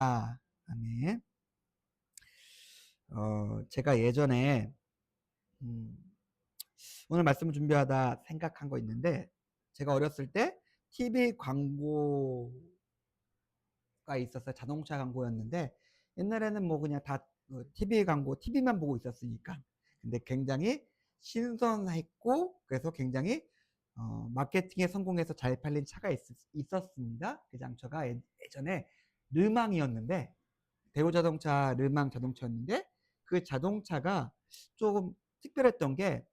아멘. 제가 예전에 오늘 말씀을 준비하다 생각한 거 있는데, 제가 어렸을 때 TV 광고가 있었어요. 자동차 광고였는데, 옛날에는 뭐 그냥 다 TV 광고, TV만 보고 있었으니까. 근데 굉장히 신선했고, 그래서 굉장히 마케팅에 성공해서 잘 팔린 차가 있었습니다. 그 장차가 예전에 르망이었는데, 대우자동차 르망 자동차였는데, 그 자동차가 조금 특별했던 게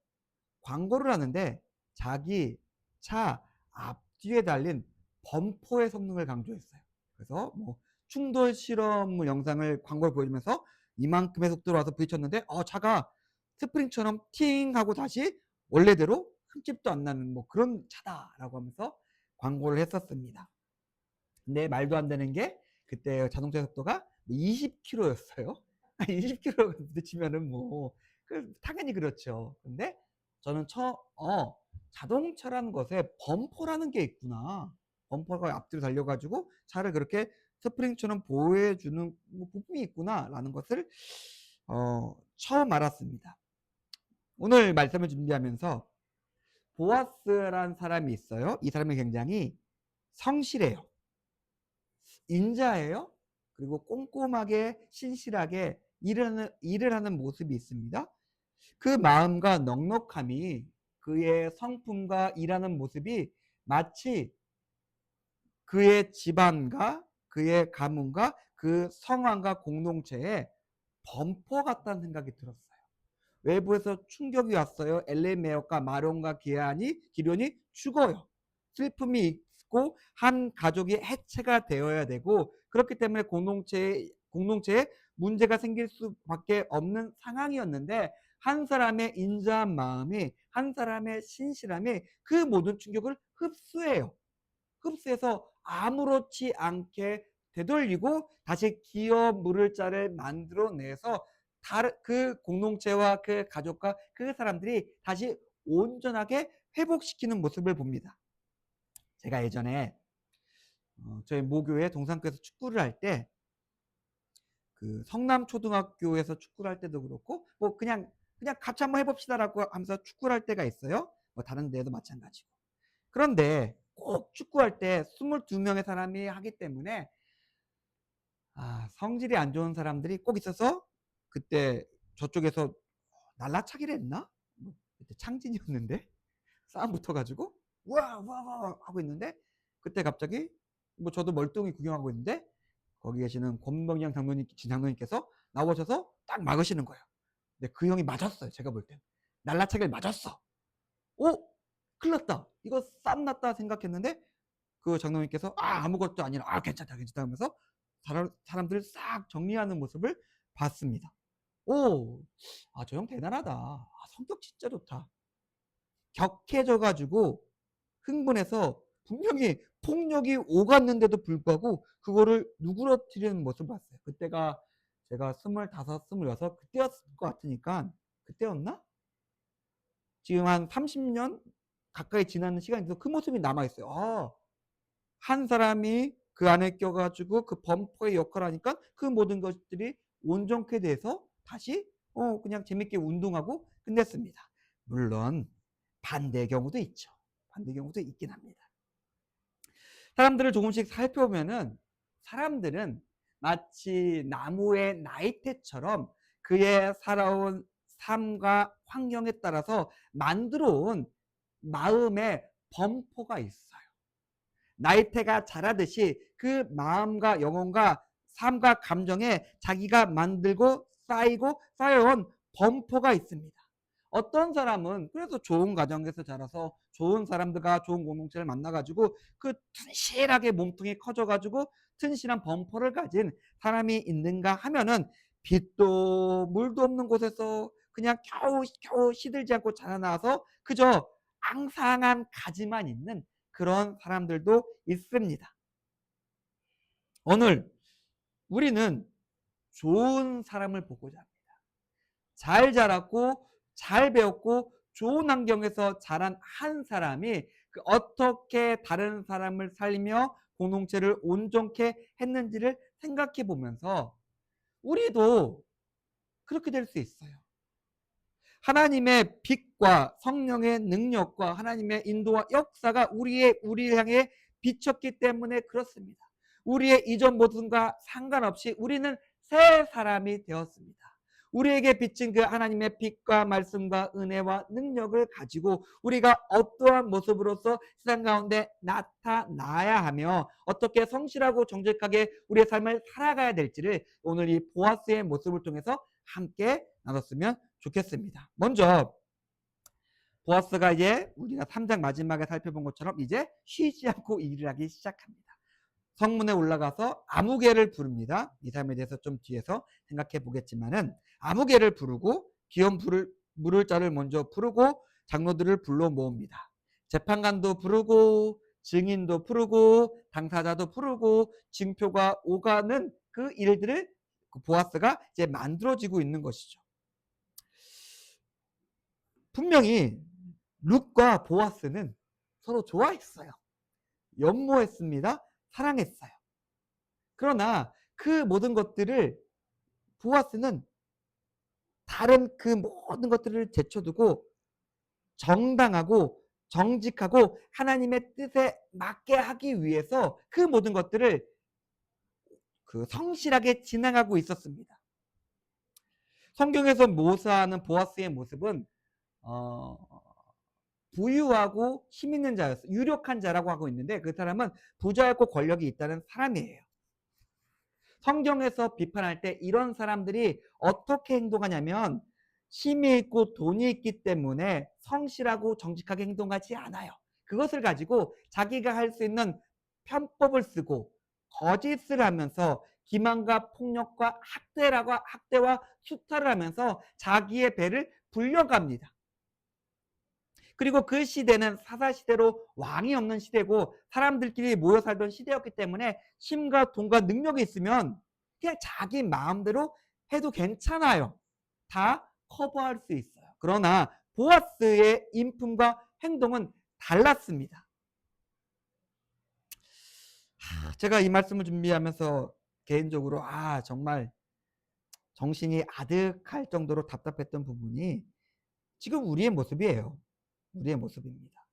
광고를 하는데 자기 차 앞뒤에 달린 범퍼의 성능을 강조했어요. 그래서 뭐 충돌 실험 영상을 광고를 보여주면서 이만큼의 속도로 와서 부딪혔는데 차가 스프링처럼 팅 하고 다시 원래대로 흠집도 안 나는 뭐 그런 차다라고 하면서 광고를 했었습니다. 근데 말도 안 되는 게 그때 자동차 속도가 20km였어요. 20km 부딪히면은 뭐 당연히 그렇죠. 근데 저는 자동차라는 것에 범퍼라는 게 있구나. 범퍼가 앞뒤로 달려가지고 차를 그렇게 스프링처럼 보호해주는 부품이 있구나라는 것을 처음 알았습니다. 오늘 말씀을 준비하면서 보아스란 사람이 있어요. 이 사람이 굉장히 성실해요. 인자해요. 그리고 꼼꼼하게 신실하게 일을 하는 모습이 있습니다. 그 마음과 넉넉함이 그의 성품과 일하는 모습이 마치 그의 집안과 그의 가문과 그 성황과 공동체의 범퍼 같다는 생각이 들었어요. 외부에서 충격이 왔어요. 엘레메어과 마론과 기련이 죽어요. 슬픔이 있고 한 가족이 해체가 되어야 되고, 그렇기 때문에 공동체에 문제가 생길 수밖에 없는 상황이었는데, 한 사람의 인자한 마음이, 한 사람의 신실함이 그 모든 충격을 흡수해서 아무렇지 않게 되돌리고 다시 기어 물을 자를 만들어내서 그 공동체와 그 가족과 그 사람들이 다시 온전하게 회복시키는 모습을 봅니다. 제가 예전에 저희 모교회 동산교에서 축구를 할 때, 그 성남초등학교에서 축구를 할 때도 그렇고 뭐 그냥 같이 한번 해봅시다라고 하면서 축구를 할 때가 있어요. 뭐 다른 데도 마찬가지고. 그런데 꼭 축구할 때 22명의 사람이 하기 때문에 성질이 안 좋은 사람들이 꼭 있어서, 그때 저쪽에서 날라차기를 했나? 뭐 그때 창진이었는데 싸움 붙어가지고 와 하고 있는데, 그때 갑자기 뭐 저도 멀뚱히 구경하고 있는데 거기 계시는 권병영 장로님께서 나오셔서 딱 막으시는 거예요. 근데 그 형이 맞았어요. 제가 볼 땐 날라차기를 맞았어. 큰일 났다, 이거 싸움 났다 생각했는데, 그 장로님께서 아무것도 아니라 괜찮다 하면서 사람들을 싹 정리하는 모습을 봤습니다. 저 형 대단하다. 성격 진짜 좋다. 격해져가지고 흥분해서 분명히 폭력이 오갔는데도 불구하고 그거를 누그러뜨리는 모습을 봤어요. 그때가 제가 25, 26 그때였을 것 같으니까, 그때였나? 지금 한 30년 가까이 지나는 시간이 있어서 그 모습이 남아있어요. 한 사람이 그 안에 껴가지고 그 범퍼의 역할을 하니까 그 모든 것들이 온전케 돼서 다시 그냥 재밌게 운동하고 끝냈습니다. 물론 반대 경우도 있죠. 반대 경우도 있긴 합니다. 사람들을 조금씩 살펴보면은, 사람들은 마치 나무의 나이테처럼 그의 살아온 삶과 환경에 따라서 만들어 온 마음의 범퍼가 있어요. 나이테가 자라듯이 그 마음과 영혼과 삶과 감정에 자기가 만들고 쌓이고 쌓여온 범퍼가 있습니다. 어떤 사람은 그래서 좋은 가정에서 자라서 좋은 사람들과 좋은 공동체를 만나가지고 그 튼실하게 몸통이 커져가지고 튼실한 범퍼를 가진 사람이 있는가 하면은, 빛도 물도 없는 곳에서 그냥 겨우 시들지 않고 자라나서 그저 앙상한 가지만 있는 그런 사람들도 있습니다. 오늘 우리는 좋은 사람을 보고자 합니다. 잘 자랐고 잘 배웠고 좋은 환경에서 자란 한 사람이 어떻게 다른 사람을 살리며 공동체를 온전케 했는지를 생각해 보면서 우리도 그렇게 될 수 있어요. 하나님의 빛과 성령의 능력과 하나님의 인도와 역사가 우리를 향해 비쳤기 때문에 그렇습니다. 우리의 이전 모습과 상관없이 우리는 새 사람이 되었습니다. 우리에게 비친 그 하나님의 빛과 말씀과 은혜와 능력을 가지고 우리가 어떠한 모습으로서 세상 가운데 나타나야 하며 어떻게 성실하고 정직하게 우리의 삶을 살아가야 될지를 오늘 이 보아스의 모습을 통해서 함께 나눴으면 좋겠습니다. 먼저 보아스가 이제 우리가 3장 마지막에 살펴본 것처럼 이제 쉬지 않고 일을 하기 시작합니다. 성문에 올라가서 아무개를 부릅니다. 이 삶에 대해서 좀 뒤에서 생각해 보겠지만은 아무개를 부르고 기업 물을 자를 먼저 부르고 장로들을 불러 모읍니다. 재판관도 부르고 증인도 부르고 당사자도 부르고 징표가 오가는 그 일들을 보아스가 이제 만들어지고 있는 것이죠. 분명히 룻과 보아스는 서로 좋아했어요. 연모했습니다. 사랑했어요. 그러나 그 모든 것들을 보아스는 다른 그 모든 것들을 제쳐두고 정당하고 정직하고 하나님의 뜻에 맞게 하기 위해서 그 모든 것들을 성실하게 지나가고 있었습니다. 성경에서 묘사하는 보아스의 모습은 부유하고 힘 있는 자였어요. 유력한 자라고 하고 있는데 그 사람은 부자였고 권력이 있다는 사람이에요. 성경에서 비판할 때 이런 사람들이 어떻게 행동하냐면 힘이 있고 돈이 있기 때문에 성실하고 정직하게 행동하지 않아요. 그것을 가지고 자기가 할 수 있는 편법을 쓰고 거짓을 하면서 기만과 폭력과 학대와 수탈을 하면서 자기의 배를 불려갑니다. 그리고 그 시대는 사사시대로 왕이 없는 시대고 사람들끼리 모여 살던 시대였기 때문에 힘과 돈과 능력이 있으면 그냥 자기 마음대로 해도 괜찮아요. 다 커버할 수 있어요. 그러나 보아스의 인품과 행동은 달랐습니다. 제가 이 말씀을 준비하면서 개인적으로 정말 정신이 아득할 정도로 답답했던 부분이 지금 우리의 모습이에요. 우리의 모습입니다.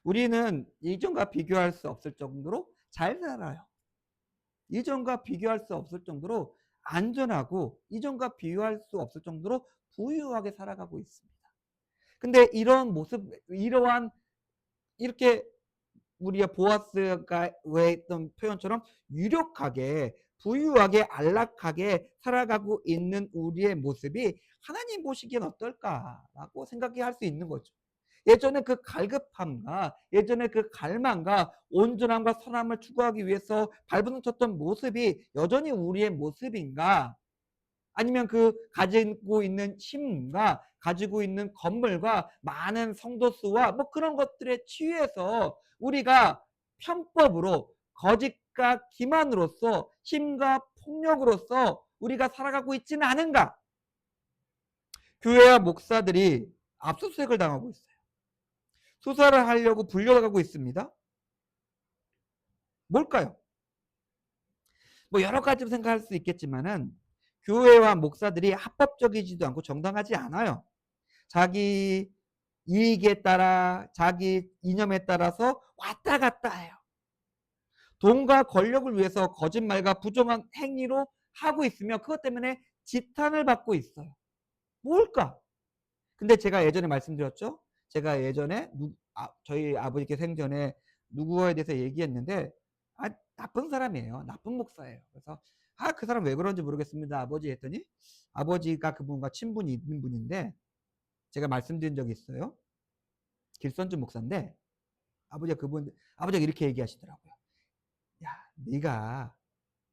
우리는 이전과 비교할 수 없을 정도로 잘 살아요. 이전과 비교할 수 없을 정도로 안전하고 이전과 비교할 수 없을 정도로 부유하게 살아가고 있습니다. 근데 이런 모습, 이렇게 우리가 보아스가 했던 표현처럼 유력하게 부유하게 안락하게 살아가고 있는 우리의 모습이 하나님 보시기엔 어떨까라고 생각할 수 있는 거죠. 예전에 그 갈급함과 예전에 그 갈망과 온전함과 선함을 추구하기 위해서 발버둥쳤던 모습이 여전히 우리의 모습인가? 아니면 그 가지고 있는 힘과 가지고 있는 건물과 많은 성도 수와 뭐 그런 것들에 취해서 우리가 편법으로 거짓과 기만으로서 힘과 폭력으로서 우리가 살아가고 있지는 않은가? 교회와 목사들이 압수수색을 당하고 있어요. 수사를 하려고 불려가고 있습니다. 뭘까요? 뭐 여러 가지로 생각할 수 있겠지만은 교회와 목사들이 합법적이지도 않고 정당하지 않아요. 자기 이익에 따라 자기 이념에 따라서 왔다 갔다 해요. 돈과 권력을 위해서 거짓말과 부정한 행위로 하고 있으며 그것 때문에 지탄을 받고 있어요. 뭘까? 근데 제가 예전에 말씀드렸죠. 제가 예전에 저희 아버지께 생전에 누구에 대해서 얘기했는데 나쁜 사람이에요. 나쁜 목사예요. 그래서 그 사람 왜 그런지 모르겠습니다. 아버지 했더니 아버지가 그분과 친분이 있는 분인데 제가 말씀드린 적이 있어요. 길선주 목사인데 아버지가 이렇게 얘기하시더라고요. 야, 네가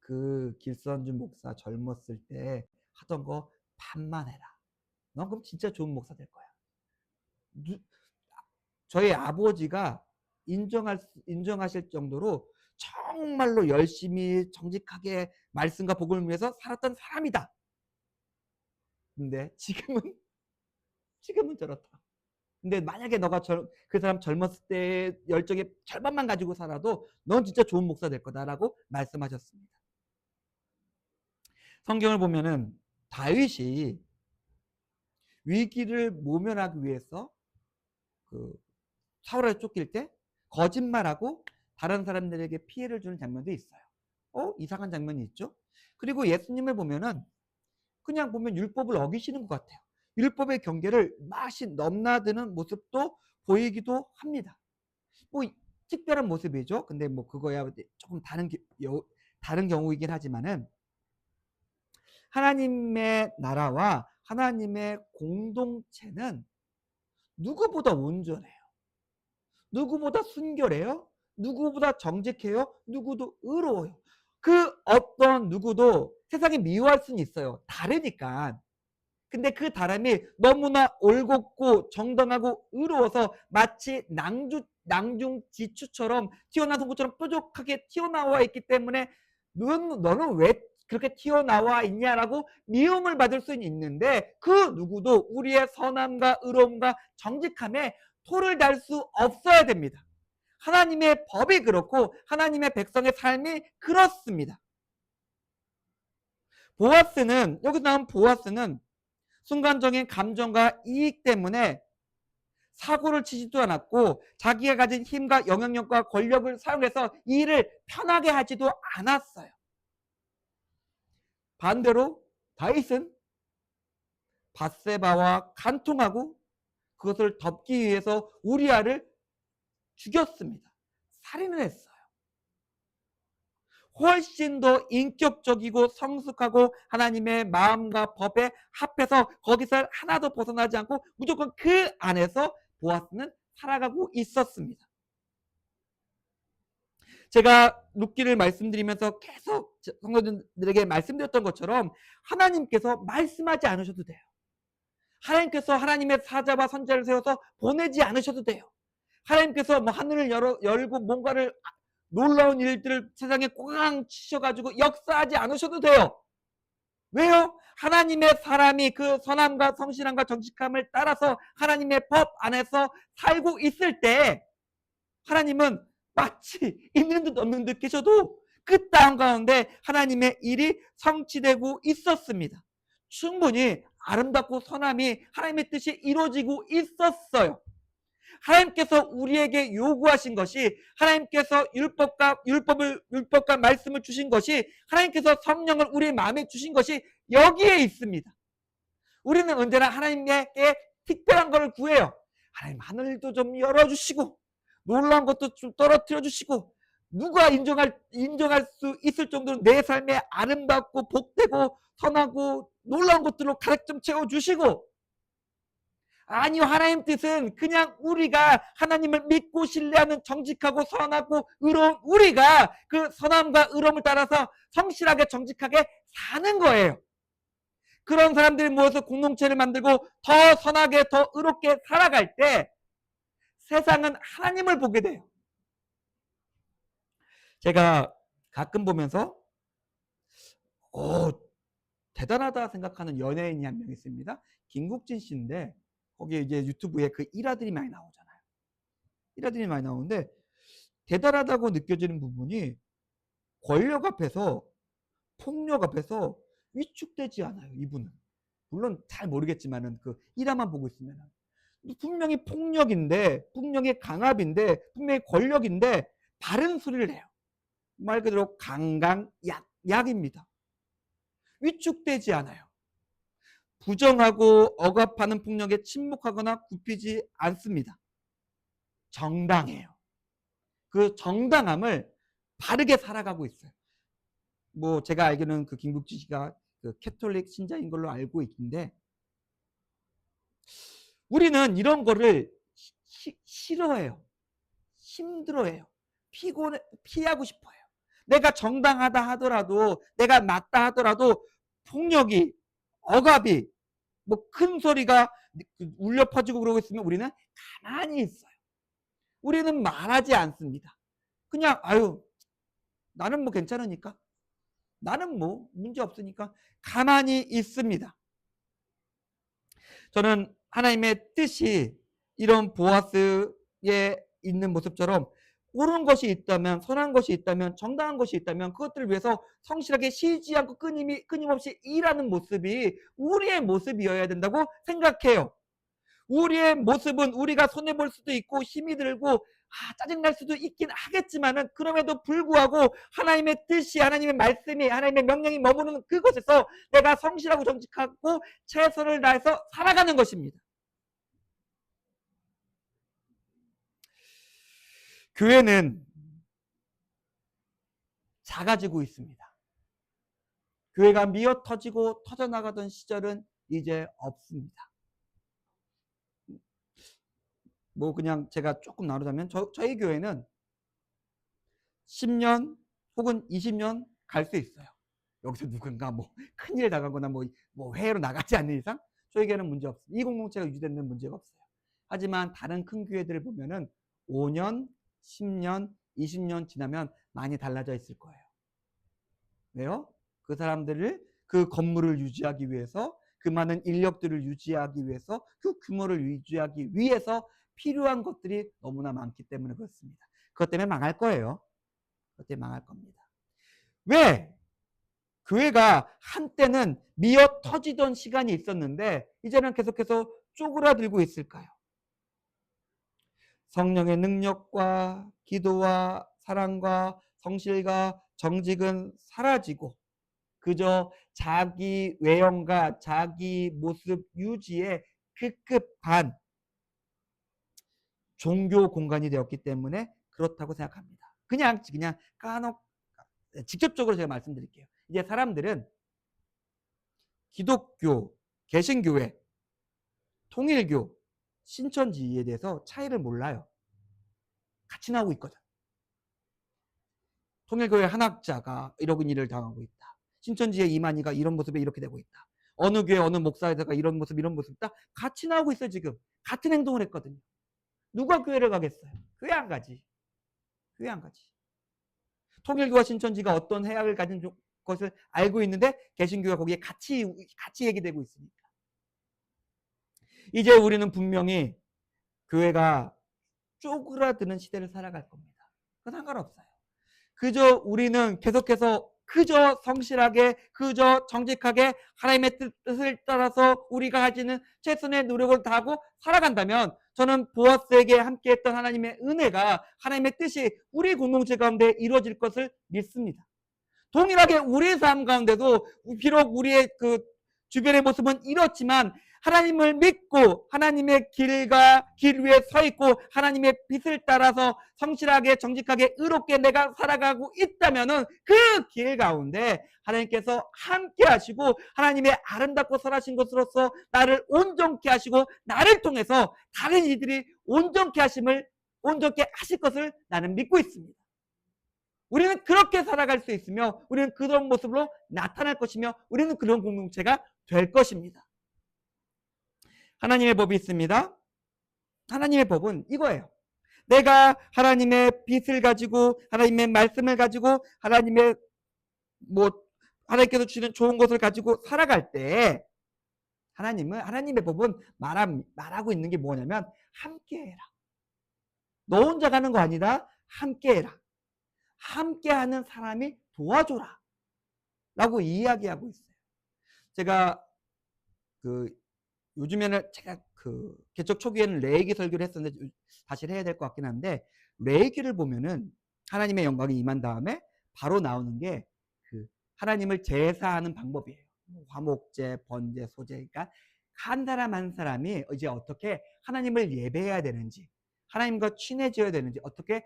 그 길선주 목사 젊었을 때 하던 거 반만 해라. 넌 그럼 진짜 좋은 목사 될 거야. 저희 아버지가 인정하실 정도로 정말로 열심히 정직하게 말씀과 복음을 위해서 살았던 사람이다. 근데 지금은 저렇다. 근데 만약에 너가 그 사람 젊었을 때 열정의 절반만 가지고 살아도 넌 진짜 좋은 목사 될 거다라고 말씀하셨습니다. 성경을 보면은 다윗이 위기를 모면하기 위해서 그 사울에 쫓길 때 거짓말하고 다른 사람들에게 피해를 주는 장면도 있어요. 이상한 장면이 있죠. 그리고 예수님을 보면은 그냥 보면 율법을 어기시는 것 같아요. 율법의 경계를 막시 넘나드는 모습도 보이기도 합니다. 뭐 특별한 모습이죠. 근데 뭐 그거야 조금 다른 경우이긴 하지만은 하나님의 나라와 하나님의 공동체는 누구보다 온전해요. 누구보다 순결해요. 누구보다 정직해요. 누구도 의로워요. 그 어떤 누구도 세상에 미워할 수는 있어요. 다르니까. 근데 그 다름이 너무나 올곧고 정당하고 의로워서 마치 낭중지추처럼 튀어나온 것처럼 뾰족하게 튀어나와 있기 때문에 너는 왜 그렇게 튀어나와 있냐라고 미움을 받을 수는 있는데 그 누구도 우리의 선함과 의로움과 정직함에 토를 달 수 없어야 됩니다. 하나님의 법이 그렇고 하나님의 백성의 삶이 그렇습니다. 여기서 나온 보아스는 순간적인 감정과 이익 때문에 사고를 치지도 않았고 자기가 가진 힘과 영향력과 권력을 사용해서 이 일을 편하게 하지도 않았어요. 반대로 다윗은 밧세바와 간통하고 그것을 덮기 위해서 우리아를 죽였습니다. 살인을 했어요. 훨씬 더 인격적이고 성숙하고 하나님의 마음과 법에 합해서 거기서 하나도 벗어나지 않고 무조건 그 안에서 보아스는 살아가고 있었습니다. 제가 룻기를 말씀드리면서 계속 성도들에게 말씀드렸던 것처럼 하나님께서 말씀하지 않으셔도 돼요. 하나님께서 하나님의 사자와 선자를 세워서 보내지 않으셔도 돼요. 하나님께서 뭐 하늘을 열고 뭔가를 놀라운 일들을 세상에 꽝 치셔가지고 역사하지 않으셔도 돼요. 왜요? 하나님의 사람이 그 선함과 성실함과 정직함을 따라서 하나님의 법 안에서 살고 있을 때 하나님은 마치 있는 듯 없는 듯 계셔도 그 땅 가운데 하나님의 일이 성취되고 있었습니다. 충분히 아름답고 선함이 하나님의 뜻이 이루어지고 있었어요. 하나님께서 우리에게 요구하신 것이 하나님께서 율법과 말씀을 주신 것이 하나님께서 성령을 우리의 마음에 주신 것이 여기에 있습니다. 우리는 언제나 하나님께 특별한 것을 구해요. 하나님 하늘도 좀 열어주시고 놀라운 것도 좀 떨어뜨려 주시고 누가 인정할 수 있을 정도로 내 삶에 아름답고 복되고 선하고 놀라운 것들로 가득 좀 채워주시고 아니요, 하나님 뜻은 그냥 우리가 하나님을 믿고 신뢰하는 정직하고 선하고 의로운 우리가 그 선함과 의로움을 따라서 성실하게 정직하게 사는 거예요. 그런 사람들이 모여서 공동체를 만들고 더 선하게 더 의롭게 살아갈 때 세상은 하나님을 보게 돼요. 제가 가끔 보면서 대단하다 생각하는 연예인이 한 명 있습니다. 김국진 씨인데 거기에 이제 유튜브에 그 일화들이 많이 나오잖아요. 일화들이 많이 나오는데 대단하다고 느껴지는 부분이 권력 앞에서 폭력 앞에서 위축되지 않아요. 이분은. 물론 잘 모르겠지만은 그 일화만 보고 있으면 분명히 폭력인데 분명히 강압인데 분명히 권력인데 바른 소리를 해요. 말 그대로 약입니다. 위축되지 않아요. 부정하고 억압하는 폭력에 침묵하거나 굽히지 않습니다. 정당해요. 그 정당함을 바르게 살아가고 있어요. 뭐 제가 알기로는 그 김국진 씨가 그 캐톨릭 신자인 걸로 알고 있는데 우리는 이런 거를 싫어해요. 힘들어해요. 피하고 싶어요. 내가 정당하다 하더라도 내가 맞다 하더라도 폭력이 억압이 뭐 큰 소리가 울려 퍼지고 그러고 있으면 우리는 가만히 있어요. 우리는 말하지 않습니다. 그냥 나는 뭐 괜찮으니까 나는 뭐 문제 없으니까 가만히 있습니다. 저는 하나님의 뜻이 이런 보아스에 있는 모습처럼 옳은 것이 있다면, 선한 것이 있다면, 정당한 것이 있다면 그것들을 위해서 성실하게 쉬지 않고 끊임없이 일하는 모습이 우리의 모습이어야 된다고 생각해요. 우리의 모습은 우리가 손해볼 수도 있고 힘이 들고 짜증날 수도 있긴 하겠지만은, 그럼에도 불구하고 하나님의 뜻이, 하나님의 말씀이, 하나님의 명령이 머무르는 그곳에서 내가 성실하고 정직하고 최선을 다해서 살아가는 것입니다. 교회는 작아지고 있습니다. 교회가 미어 터지고 터져나가던 시절은 이제 없습니다. 뭐 그냥 제가 조금 나누자면 저희 교회는 10년 혹은 20년 갈 수 있어요. 여기서 누군가 뭐 큰일 당하거나 뭐 해외로 나가지 않는 이상 저에게는 문제 없습니다. 이 공동체가 유지되는 문제가 없어요. 하지만 다른 큰 교회들을 보면은 5년, 10년, 20년 지나면 많이 달라져 있을 거예요. 왜요? 그 사람들을, 그 건물을 유지하기 위해서, 그 많은 인력들을 유지하기 위해서, 그 규모를 유지하기 위해서 필요한 것들이 너무나 많기 때문에 그렇습니다. 그것 때문에 망할 거예요. 그것 때문에 망할 겁니다. 왜? 교회가 한때는 미어 터지던 시간이 있었는데 이제는 계속해서 쪼그라들고 있을까요? 성령의 능력과 기도와 사랑과 성실과 정직은 사라지고 그저 자기 외형과 자기 모습 유지에 급급한 종교 공간이 되었기 때문에 그렇다고 생각합니다. 그냥 직접적으로 제가 말씀드릴게요. 이제 사람들은 기독교, 개신교회, 통일교, 신천지에 대해서 차이를 몰라요. 같이 나오고 있거든. 통일교회 한학자가 이런 일을 당하고 있다. 신천지의 이만희가 이런 모습에 이렇게 되고 있다. 어느 교회 어느 목사에다가 이런 모습 있다. 같이 나오고 있어요. 지금 같은 행동을 했거든요. 누가 교회를 가겠어요? 교회 안 가지. 교회 안 가지. 통일교와 신천지가 어떤 해악을 가진 것을 알고 있는데 개신교가 거기에 같이 얘기되고 있으니까. 이제 우리는 분명히 교회가 쪼그라드는 시대를 살아갈 겁니다. 그건 상관없어요. 그저 우리는 계속해서 그저 성실하게, 그저 정직하게 하나님의 뜻을 따라서 우리가 가지는 최선의 노력을 다하고 살아간다면 저는 보아스에게 함께했던 하나님의 은혜가, 하나님의 뜻이 우리 공동체 가운데 이루어질 것을 믿습니다. 동일하게 우리의 삶 가운데도 비록 우리의 그 주변의 모습은 이렇지만 하나님을 믿고 하나님의 길 위에 서 있고 하나님의 빛을 따라서 성실하게 정직하게 의롭게 내가 살아가고 있다면은 그 길 가운데 하나님께서 함께 하시고 하나님의 아름답고 선하신 것으로서 나를 온전케 하시고 나를 통해서 다른 이들이 온전케 하실 것을 나는 믿고 있습니다. 우리는 그렇게 살아갈 수 있으며 우리는 그런 모습으로 나타날 것이며 우리는 그런 공동체가 될 것입니다. 하나님의 법이 있습니다. 하나님의 법은 이거예요. 내가 하나님의 빛을 가지고 하나님의 말씀을 가지고 하나님께서 주시는 좋은 것을 가지고 살아갈 때 하나님의 법은 말하고 있는 게 뭐냐면 함께해라. 너 혼자 가는 거 아니다. 함께해라. 함께하는 사람이 도와줘라 라고 이야기하고 있어요. 제가 요즘에는 제가 개척 초기에는 레이기 설교를 했었는데 다시 해야 될 것 같긴 한데, 레이기를 보면은 하나님의 영광이 임한 다음에 바로 나오는 게 하나님을 제사하는 방법이에요. 화목제, 번제, 소제. 그러니까 한 사람 한 사람이 이제 어떻게 하나님을 예배해야 되는지, 하나님과 친해져야 되는지, 어떻게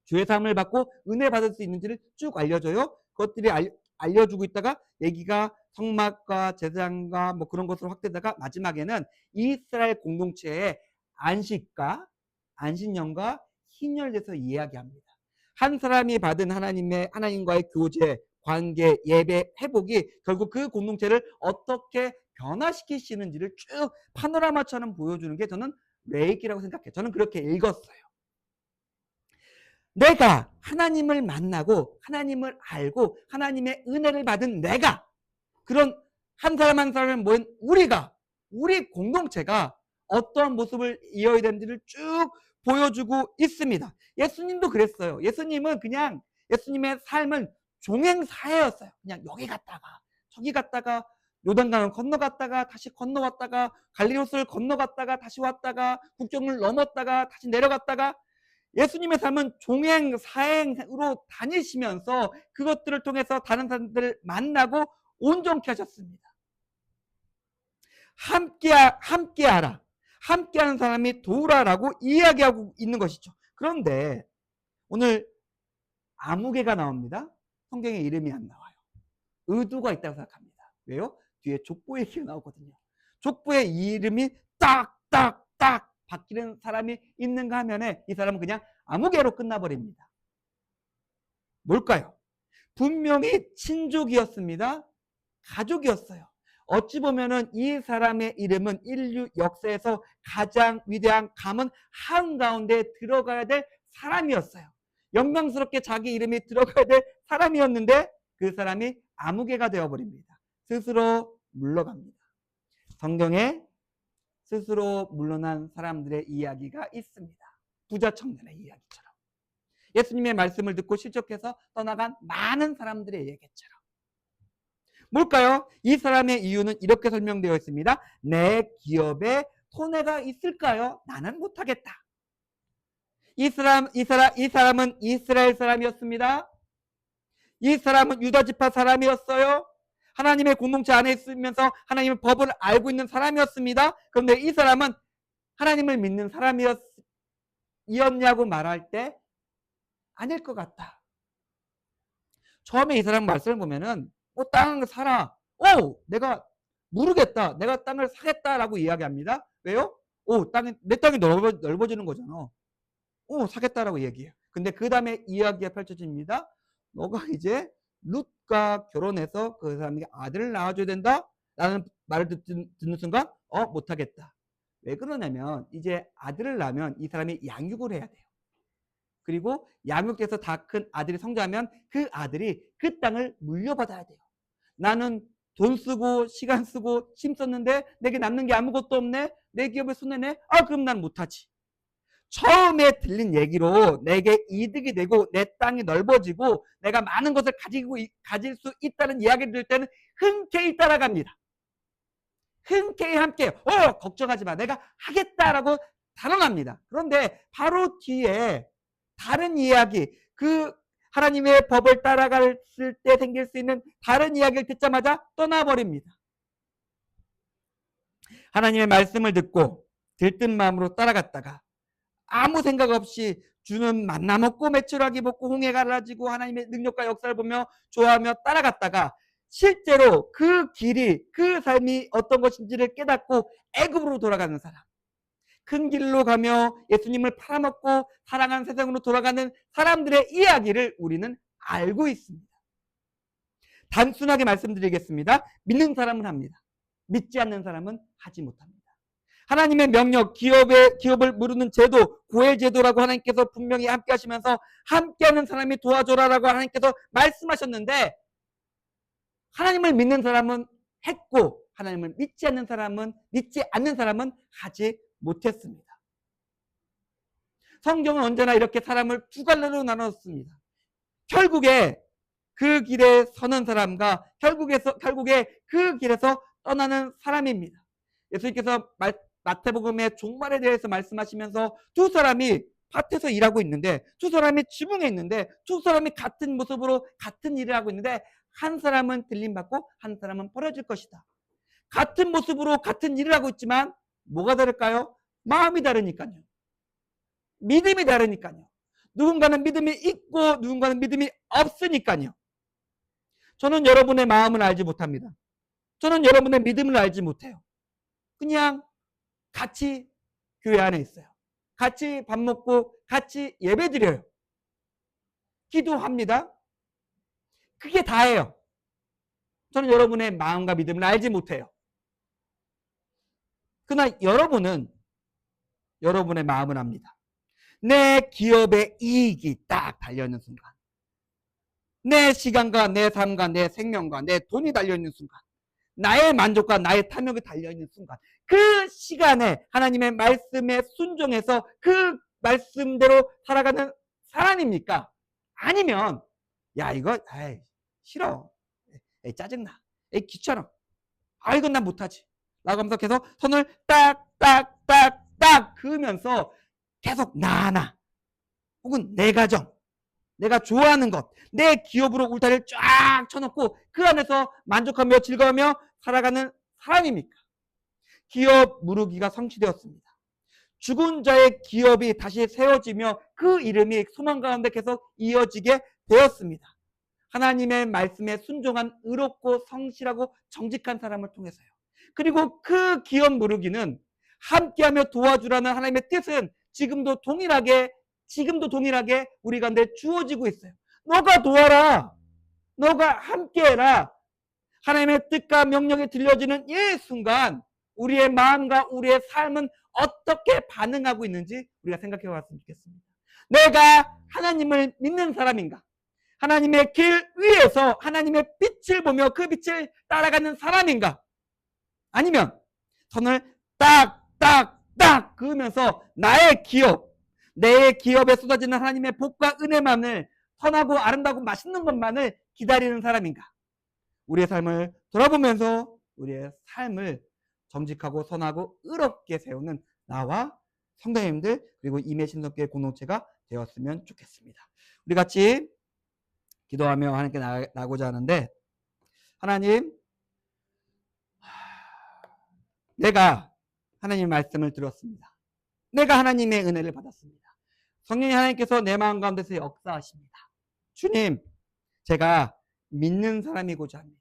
주의 사함을 받고 은혜 받을 수 있는지를 쭉 알려줘요. 그것들이 알려주고 있다가 얘기가 성막과 제사장과 뭐 그런 것으로 확대되다가 마지막에는 이스라엘 공동체의 안식과 안식년과 희년돼서 이야기합니다. 한 사람이 받은 하나님과의 교제, 관계, 예배, 회복이 결국 그 공동체를 어떻게 변화시키시는지를 쭉 파노라마처럼 보여주는 게 저는 레이기라고 생각해요. 저는 그렇게 읽었어요. 내가 하나님을 만나고 하나님을 알고 하나님의 은혜를 받은 내가, 그런 한 사람 한 사람을 모인 우리 공동체가 어떠한 모습을 이어야 되는지를 쭉 보여주고 있습니다. 예수님도 그랬어요. 예수님은 그냥 예수님의 삶은 종행사회였어요. 그냥 여기 갔다가 저기 갔다가 요단강을 건너갔다가 다시 건너왔다가 갈릴리호수를 건너갔다가 다시 왔다가 국경을 넘었다가 다시 내려갔다가 예수님의 삶은 종행 사행으로 다니시면서 그것들을 통해서 다른 사람들을 만나고 온전케 하셨습니다. 함께하라. 함께하는 사람이 도우라라고 이야기하고 있는 것이죠. 그런데 오늘 아무개가 나옵니다. 성경에 이름이 안 나와요. 의도가 있다고 생각합니다. 왜요? 뒤에 족보의 얘기가 나오거든요. 족보의 이름이 딱딱딱 바뀌는 사람이 있는가 하면은 이 사람은 그냥 아무개로 끝나버립니다. 뭘까요? 분명히 친족이었습니다. 가족이었어요. 어찌 보면은 이 사람의 이름은 인류 역사에서 가장 위대한 가문 한가운데 들어가야 될 사람이었어요. 영광스럽게 자기 이름이 들어가야 될 사람이었는데 그 사람이 아무개가 되어버립니다. 스스로 물러갑니다. 성경에 스스로 물러난 사람들의 이야기가 있습니다. 부자 청년의 이야기처럼. 예수님의 말씀을 듣고 실족해서 떠나간 많은 사람들의 얘기처럼. 뭘까요? 이 사람의 이유는 이렇게 설명되어 있습니다. 내 기업에 손해가 있을까요? 나는 못하겠다. 이 사람은 이스라엘 사람이었습니다. 이 사람은 유다 지파 사람이었어요. 하나님의 공동체 안에 있으면서 하나님의 법을 알고 있는 사람이었습니다. 그런데 이 사람은 하나님을 믿는 사람이었냐고 말할 때 아닐 것 같다. 처음에 이 사람 말씀을 보면은 땅을 사라. 내가 모르겠다. 내가 땅을 사겠다라고 이야기합니다. 왜요? 내 땅이 넓어지는 거잖아. 사겠다라고 얘기해요. 근데 그 다음에 이야기가 펼쳐집니다. 너가 이제 룻과 결혼해서 그 사람에게 아들을 낳아줘야 된다? 라는 말을 듣는 순간 못하겠다. 왜 그러냐면 이제 아들을 낳으면 이 사람이 양육을 해야 돼요. 그리고 양육돼서 다 큰 아들이 성장하면 그 아들이 그 땅을 물려받아야 돼요. 나는 돈 쓰고 시간 쓰고 힘 썼는데 내게 남는 게 아무것도 없네. 내 기업에 손해네. 그럼 난 못하지. 처음에 들린 얘기로 내게 이득이 되고 내 땅이 넓어지고 내가 많은 것을 가질 수 있다는 이야기를 들을 때는 흔쾌히 따라갑니다. 흔쾌히 함께 걱정하지 마. 내가 하겠다라고 단언합니다. 그런데 바로 뒤에 다른 이야기, 그 하나님의 법을 따라갔을 때 생길 수 있는 다른 이야기를 듣자마자 떠나버립니다. 하나님의 말씀을 듣고 들뜬 마음으로 따라갔다가 아무 생각 없이 주는 만나 먹고 매출하기 먹고 홍해 갈라지고 하나님의 능력과 역사를 보며 좋아하며 따라갔다가 실제로 그 길이 그 삶이 어떤 것인지를 깨닫고 애굽으로 돌아가는 사람, 큰 길로 가며 예수님을 팔아먹고 사랑하는 세상으로 돌아가는 사람들의 이야기를 우리는 알고 있습니다. 단순하게 말씀드리겠습니다. 믿는 사람은 합니다. 믿지 않는 사람은 하지 못합니다. 하나님의 명령, 기업을 무르는 제도, 고해제도라고 하나님께서 분명히 함께 하시면서 함께하는 사람이 도와줘라라고 하나님께서 말씀하셨는데 하나님을 믿는 사람은 했고 하나님을 믿지 않는 사람은 하지 못했습니다. 성경은 언제나 이렇게 사람을 두 갈래로 나눴습니다. 결국에 그 길에 서는 사람과 결국에 그 길에서 떠나는 사람입니다. 예수님께서 마태복음의 종말에 대해서 말씀하시면서 두 사람이 밭에서 일하고 있는데 두 사람이 지붕에 있는데 두 사람이 같은 모습으로 같은 일을 하고 있는데 한 사람은 들림받고 한 사람은 버려질 것이다. 같은 모습으로 같은 일을 하고 있지만 뭐가 다를까요? 마음이 다르니까요. 믿음이 다르니까요. 누군가는 믿음이 있고 누군가는 믿음이 없으니까요. 저는 여러분의 마음을 알지 못합니다. 저는 여러분의 믿음을 알지 못해요. 그냥 같이 교회 안에 있어요. 같이 밥 먹고 같이 예배 드려요. 기도합니다. 그게 다예요. 저는 여러분의 마음과 믿음을 알지 못해요. 그러나 여러분은 여러분의 마음을 압니다. 내 기업의 이익이 딱 달려있는 순간, 내 시간과 내 삶과 내 생명과 내 돈이 달려있는 순간, 나의 만족과 나의 탐욕이 달려있는 순간, 그 시간에 하나님의 말씀에 순종해서 그 말씀대로 살아가는 사람입니까? 아니면 야 이거 에이, 싫어, 에이, 짜증나, 에이, 귀찮아, 아 이건 난 못하지 라고 하면서 계속 손을 딱딱딱딱 그으면서 계속 나 혹은 내 가정, 내가 좋아하는 것, 내 기업으로 울타리를 쫙 쳐놓고 그 안에서 만족하며 즐거워하며 살아가는 사람입니까? 기업 무르기가 성취되었습니다. 죽은 자의 기업이 다시 세워지며 그 이름이 소망 가운데 계속 이어지게 되었습니다. 하나님의 말씀에 순종한 의롭고 성실하고 정직한 사람을 통해서요. 그리고 그 기업 무르기는 함께하며 도와주라는 하나님의 뜻은 지금도 동일하게 우리 가운데 주어지고 있어요. 너가 도와라. 너가 함께해라. 하나님의 뜻과 명령이 들려지는 이 순간 우리의 마음과 우리의 삶은 어떻게 반응하고 있는지 우리가 생각해 봤으면 좋겠습니다. 내가 하나님을 믿는 사람인가? 하나님의 길 위에서 하나님의 빛을 보며 그 빛을 따라가는 사람인가? 아니면 손을 딱딱딱 그으면서 나의 기업, 내 기업에 쏟아지는 하나님의 복과 은혜만을, 선하고 아름다고 맛있는 것만을 기다리는 사람인가? 우리의 삶을 돌아보면서 우리의 삶을 정직하고 선하고 의롭게 세우는 나와 성도님들 그리고 임해신성교회 공동체가 되었으면 좋겠습니다. 우리 같이 기도하며 하나님께 나가고자 하는데, 하나님, 내가 하나님의 말씀을 들었습니다. 내가 하나님의 은혜를 받았습니다. 성령님 하나님께서 내 마음 가운데서 역사하십니다. 주님, 제가 믿는 사람이고자 합니다.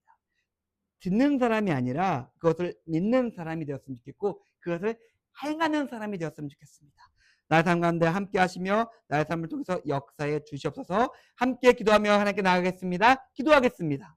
듣는 사람이 아니라 그것을 믿는 사람이 되었으면 좋겠고 그것을 행하는 사람이 되었으면 좋겠습니다. 나의 삶 가운데 함께 하시며 나의 삶을 통해서 역사해 주시옵소서. 함께 기도하며 하나님께 나아가겠습니다. 기도하겠습니다.